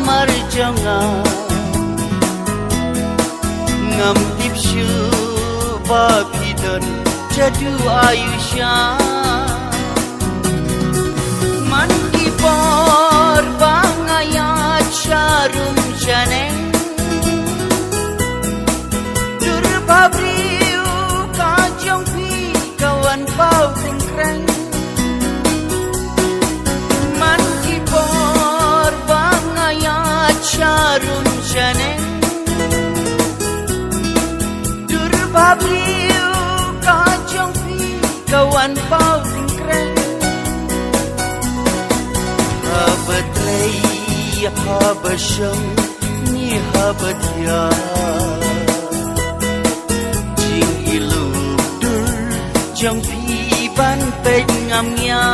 marjanga ngam tipshu babidan jadu ayusha man ki par bangaya charum janeng durbabriu kajong pi kawan pau singkreng man ki par bangaya charum janeng durbabriu kajong pi kawan pau singkreng habatlai habasham ni habatya jing ilu dur jang pi ban pet ngamnya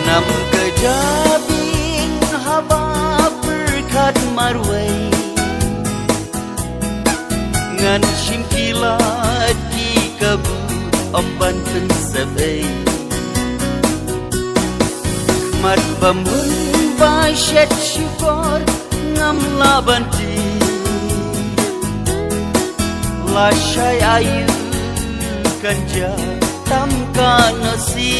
nam kejabing haba berkat marwai ngan shimkilat di kabu omban pensabai mat bambun basyat syukur ngam labanti lashai ayu kanja tamka nasi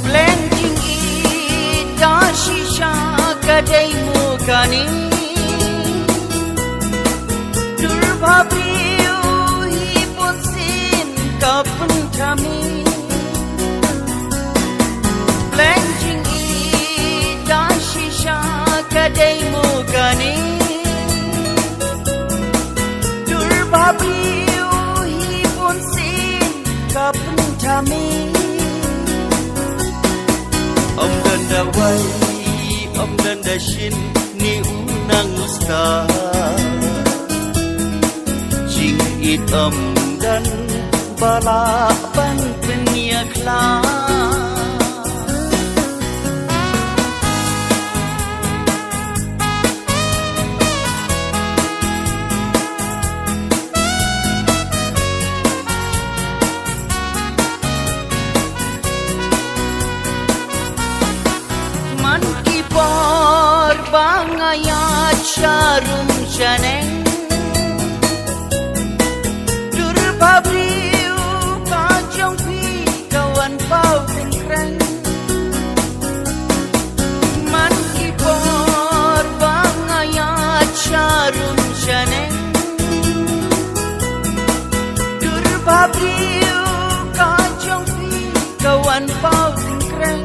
Blending ita shisha kadai mukani Durbabriu hipun sin kapun kami Blending ita shisha kadai mukani Durbabriu hipun sin kapun kami Om danda wai, om danda shin ni unang usta Jing it om dan bala ban penyiakla bangaya charum janeng durbabriu kajong pi kawan pau singkreng man ki por bangaya charum janeng durbabriu kajong pi kawan pau singkreng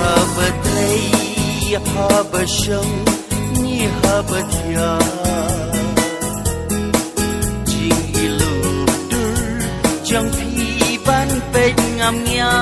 habatlai habasham ni habatya jing ilu dur jang pi ban pet ngamnya